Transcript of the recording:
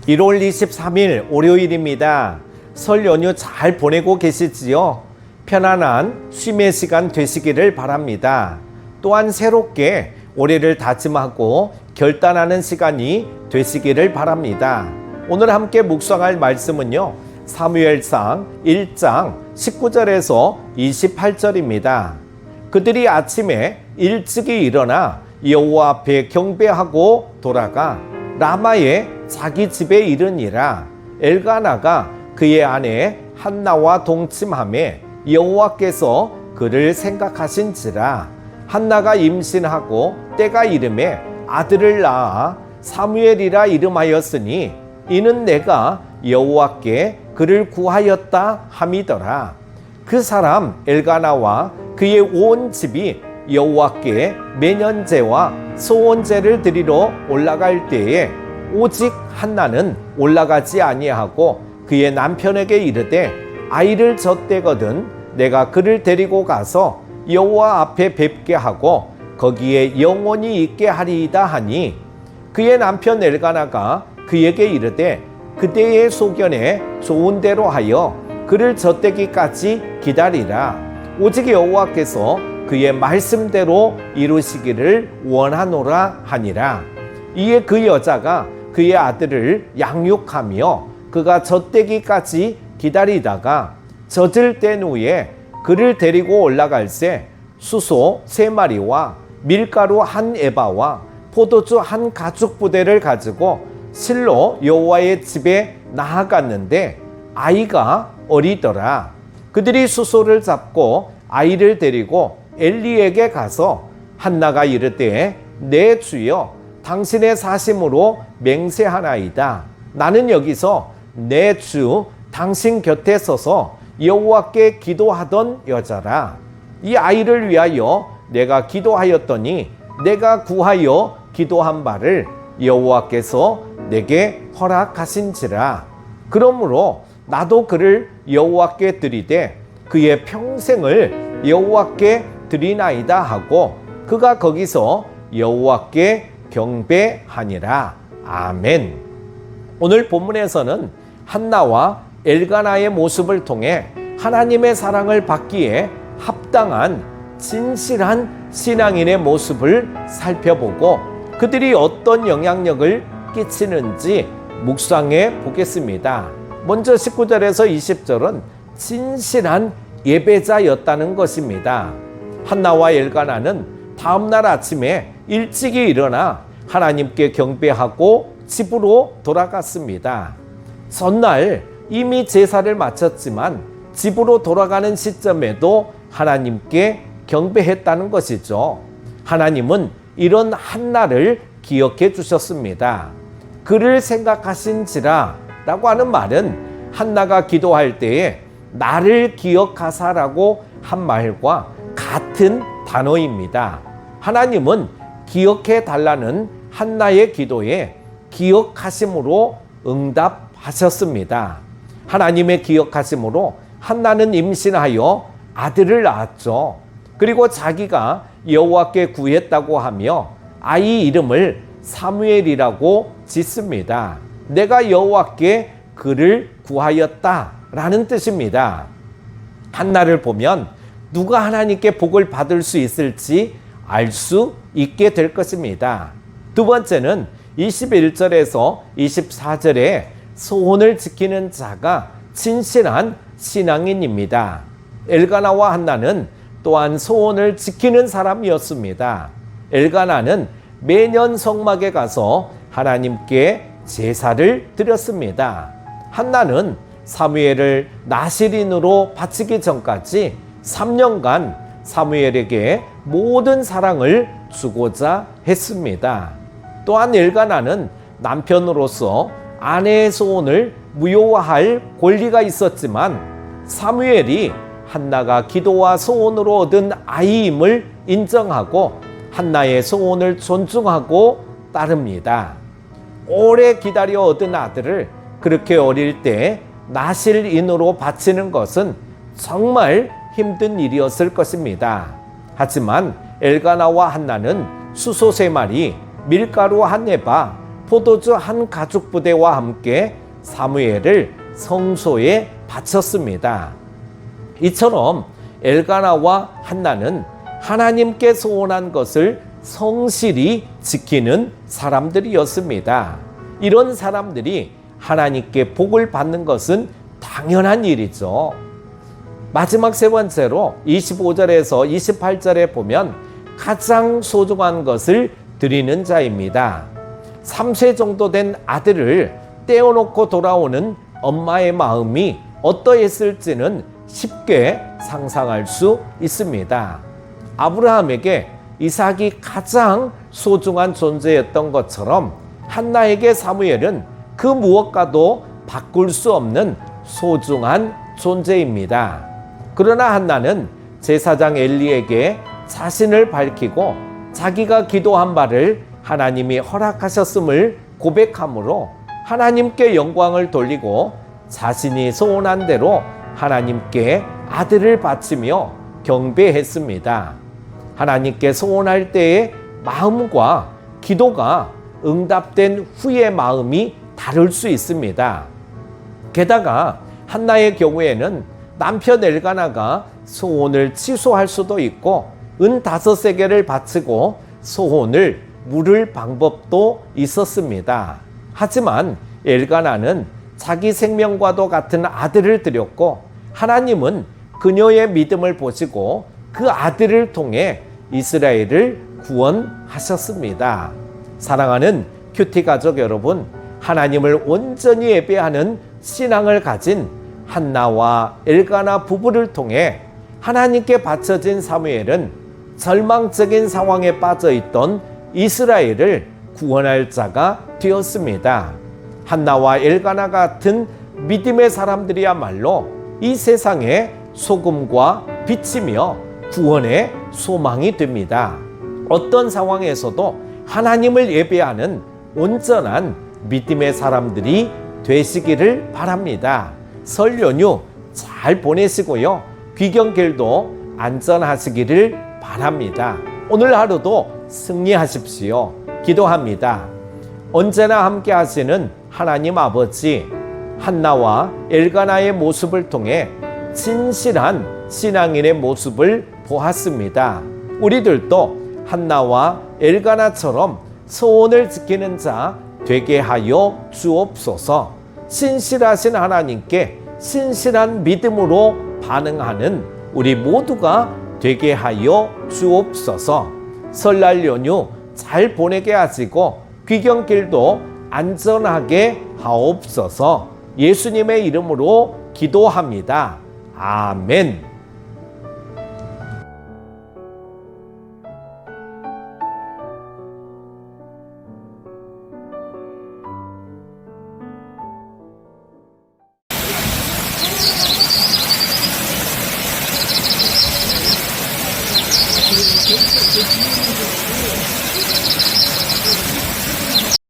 1월 23일 월요일입니다. 설 연휴 잘 보내고 계시지요? 편안한 쉼의 시간 되시기를 바랍니다. 또한 새롭게 올해를 다짐하고 결단하는 시간이 되시기를 바랍니다. 오늘 함께 묵상할 말씀은요, 사무엘상 1장 19절에서 28절입니다. 그들이 아침에 일찍이 일어나 여호와 앞에 경배하고 돌아가 라마의 자기 집에 이르니라. 엘가나가 그의 아내 한나와 동침하매 여호와께서 그를 생각하신지라. 한나가 임신하고 때가 이름에 아들을 낳아 사무엘이라 이름하였으니 이는 내가 여호와께 그를 구하였다 함이더라. 그 사람 엘가나와 그의 온 집이 여호와께 매년제와 소원제를 드리러 올라갈 때에 오직 한나는 올라가지 아니하고 그의 남편에게 이르되 아이를 젖대거든 내가 그를 데리고 가서 여호와 앞에 뵙게 하고 거기에 영원히 있게 하리이다 하니, 그의 남편 엘가나가 그에게 이르되 그대의 소견에 좋은 대로 하여 그를 젖대기까지 기다리라. 오직 여호와께서 그의 말씀대로 이루시기를 원하노라 하니라. 이에 그 여자가 그의 아들을 양육하며 그가 젖대기까지 기다리다가 젖을 뗀 후에 그를 데리고 올라갈새 수소 3마리와 밀가루 1에바와 포도주 1가죽부대를 가지고 실로 여호와의 집에 나아갔는데 아이가 어리더라. 그들이 수소를 잡고 아이를 데리고 엘리에게 가서 한나가 이르되 내 주여 당신의 사심으로 맹세하나이다. 나는 여기서 내 주 당신 곁에 서서 여호와께 기도하던 여자라. 이 아이를 위하여 내가 기도하였더니 내가 구하여 기도한 바를 여호와께서 내게 허락하신지라. 그러므로 나도 그를 여호와께 드리되 그의 평생을 여호와께 드리나이다 하고 그가 거기서 여호와께 경배하니라. 아멘. 오늘 본문에서는 한나와 엘가나의 모습을 통해 하나님의 사랑을 받기에 합당한 진실한 신앙인의 모습을 살펴보고 그들이 어떤 영향력을 끼치는지 묵상해 보겠습니다. 먼저 19절에서 20절은 진실한 예배자였다는 것입니다. 한나와 엘가나는 다음날 아침에 일찍이 일어나 하나님께 경배하고 집으로 돌아갔습니다. 전날 이미 제사를 마쳤지만 집으로 돌아가는 시점에도 하나님께 경배했다는 것이죠. 하나님은 이런 한나를 기억해 주셨습니다. 그를 생각하신지라 라고 하는 말은 한나가 기도할 때에 나를 기억하사라고 한 말과 같은 단어입니다. 하나님은 기억해 달라는 한나의 기도에 기억하심으로 응답하셨습니다. 하나님의 기억하심으로 한나는 임신하여 아들을 낳았죠. 그리고 자기가 여호와께 구했다고 하며 아이 이름을 사무엘이라고 짓습니다. 내가 여호와께 그를 구하였다라는 뜻입니다. 한나를 보면 누가 하나님께 복을 받을 수 있을지 알 수 있게 될 것입니다. 두 번째는 21절에서 24절에 소원을 지키는 자가 진실한 신앙인입니다. 엘가나와 한나는 또한 소원을 지키는 사람이었습니다. 엘가나는 매년 성막에 가서 하나님께 제사를 드렸습니다. 한나는 사무엘을 나실인으로 바치기 전까지 3년간 사무엘에게 모든 사랑을 주고자 했습니다. 또한 엘가나는 남편으로서 아내의 소원을 무효화할 권리가 있었지만 사무엘이 한나가 기도와 소원으로 얻은 아이임을 인정하고 한나의 소원을 존중하고 따릅니다. 오래 기다려 얻은 아들을 그렇게 어릴 때 나실인으로 바치는 것은 정말 힘든 일이었을 것입니다. 하지만 엘가나와 한나는 수소 3마리, 밀가루 1에바, 포도주 한 가죽 부대와 함께 사무엘을 성소에 바쳤습니다. 이처럼 엘가나와 한나는 하나님께 소원한 것을 성실히 지키는 사람들이었습니다. 이런 사람들이 하나님께 복을 받는 것은 당연한 일이죠. 마지막 세 번째로 25절에서 28절에 보면 가장 소중한 것을 드리는 자입니다. 3세 정도 된 아들을 떼어놓고 돌아오는 엄마의 마음이 어떠했을지는 쉽게 상상할 수 있습니다. 아브라함에게 이삭이 가장 소중한 존재였던 것처럼 한나에게 사무엘은 그 무엇과도 바꿀 수 없는 소중한 존재입니다. 그러나 한나는 제사장 엘리에게 자신을 밝히고 자기가 기도한 바를 하나님이 허락하셨음을 고백함으로 하나님께 영광을 돌리고 자신이 소원한 대로 하나님께 아들을 바치며 경배했습니다. 하나님께 소원할 때의 마음과 기도가 응답된 후의 마음이 다를 수 있습니다. 게다가 한나의 경우에는 남편 엘가나가 소원을 취소할 수도 있고 은 5세겔을 바치고 소원을 물을 방법도 있었습니다. 하지만 엘가나는 자기 생명과도 같은 아들을 드렸고 하나님은 그녀의 믿음을 보시고 그 아들을 통해 이스라엘을 구원하셨습니다. 사랑하는 큐티 가족 여러분, 하나님을 온전히 예배하는 신앙을 가진 한나와 엘가나 부부를 통해 하나님께 바쳐진 사무엘은 절망적인 상황에 빠져 있던 이스라엘을 구원할 자가 되었습니다. 한나와 엘가나 같은 믿음의 사람들이야말로 이 세상의 소금과 빛이며 구원의 소망이 됩니다. 어떤 상황에서도 하나님을 예배하는 온전한 믿음의 사람들이 되시기를 바랍니다. 설 연휴 잘 보내시고요. 귀경길도 안전하시기를 바랍니다. 오늘 하루도 승리하십시오. 기도합니다. 언제나 함께 하시는 하나님 아버지, 한나와 엘가나의 모습을 통해 진실한 신앙인의 모습을 보았습니다. 우리들도 한나와 엘가나처럼 소원을 지키는 자 되게 하여 주옵소서. 신실하신 하나님께 신실한 믿음으로 반응하는 우리 모두가 되게 하여 주옵소서. 설날 연휴 잘 보내게 하시고 귀경길도 안전하게 하옵소서. 예수님의 이름으로 기도합니다. 아멘.